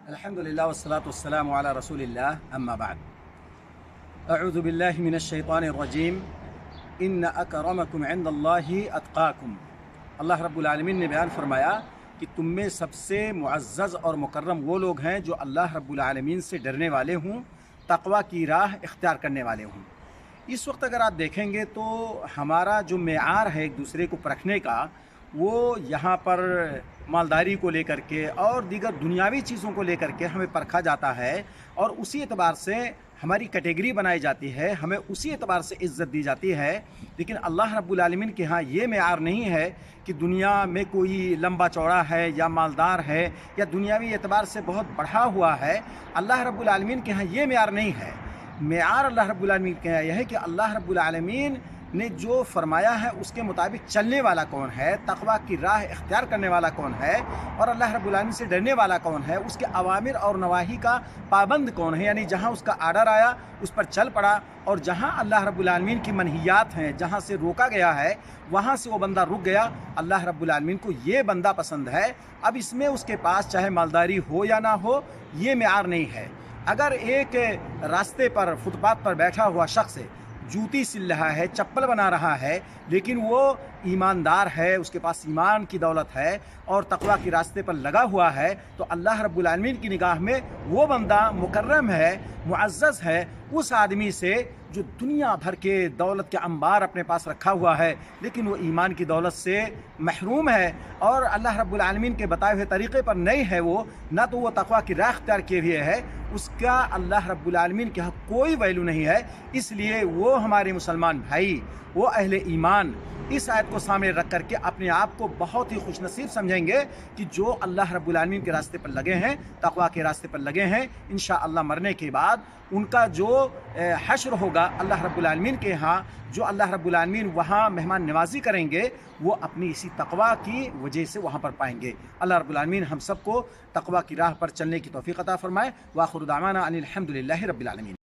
الحمد لله والصلاة والسلام على رسول الله أما بعد أعوذ بالله من الشيطان الرجیم ان اکرمکم عند اللہ اتقاکم۔ اللہ رب العالمین نے بیان فرمایا کہ تم میں سب سے معزز اور مکرم وہ لوگ ہیں جو اللہ رب العالمین سے ڈرنے والے ہوں، تقوی کی راہ اختیار کرنے والے ہوں۔ اس وقت اگر آپ دیکھیں گے تو ہمارا جو معیار ہے ایک دوسرے کو پرکھنے کا، وہ یہاں پر مالداری کو لے کر کے اور دیگر دنیاوی چیزوں کو لے کر کے ہمیں پرکھا جاتا ہے، اور اسی اعتبار سے ہماری کیٹیگری بنائی جاتی ہے، ہمیں اسی اعتبار سے عزت دی جاتی ہے۔ لیکن اللہ رب العالمین کے ہاں یہ معیار نہیں ہے کہ دنیا میں کوئی لمبا چوڑا ہے یا مالدار ہے یا دنیاوی اعتبار سے بہت بڑھا ہوا ہے۔ اللہ رب العالمین کے ہاں یہ معیار نہیں ہے۔ معیار اللہ رب العالمین کے ہاں یہ ہے کہ اللہ رب العالمین نے جو فرمایا ہے اس کے مطابق چلنے والا کون ہے، تقوی کی راہ اختیار کرنے والا کون ہے، اور اللہ رب العالمین سے ڈرنے والا کون ہے، اس کے اوامر اور نواہی کا پابند کون ہے، یعنی جہاں اس کا آرڈر آیا اس پر چل پڑا، اور جہاں اللہ رب العالمین کی منہیات ہیں، جہاں سے روکا گیا ہے وہاں سے وہ بندہ رک گیا۔ اللہ رب العالمین کو یہ بندہ پسند ہے۔ اب اس میں اس کے پاس چاہے مالداری ہو یا نہ ہو، یہ معیار نہیں ہے۔ اگر ایک راستے پر فٹ پاتھ پر بیٹھا ہوا شخص جوتی سل رہا ہے، چپل بنا رہا ہے، لیکن وہ ایماندار ہے، اس کے پاس ایمان کی دولت ہے اور تقوی کے راستے پر لگا ہوا ہے، تو اللہ رب العالمین کی نگاہ میں وہ بندہ مکرم ہے، معزز ہے اس آدمی سے جو دنیا بھر کے دولت کے انبار اپنے پاس رکھا ہوا ہے، لیکن وہ ایمان کی دولت سے محروم ہے اور اللہ رب العالمین کے بتائے ہوئے طریقے پر نہیں ہے، وہ نہ تو وہ تقوی کی راہ اختیار کیے ہوئے ہے، اس کا اللہ رب العالمین کے ہاں کوئی ویلو نہیں ہے۔ اس لیے وہ ہمارے مسلمان بھائی، وہ اہل ایمان اس آیت کو سامنے رکھ کر کے اپنے آپ کو بہت ہی خوش نصیب سمجھیں گے کہ جو اللہ رب العالمین کے راستے پر لگے ہیں، تقوی کے راستے پر لگے ہیں۔ انشاءاللہ مرنے کے بعد ان کا جو حشر ہوگا اللہ رب العالمین کے ہاں، جو اللہ رب العالمین وہاں مہمان نوازی کریں گے، وہ اپنی اسی تقوی کی وجہ سے وہاں پر پائیں گے۔ اللہ رب العالمین ہم سب کو تقوی کی راہ پر چلنے کی توفیق عطا فرمائے۔ وآخر دعوانا ان الحمد للہ رب العالمین۔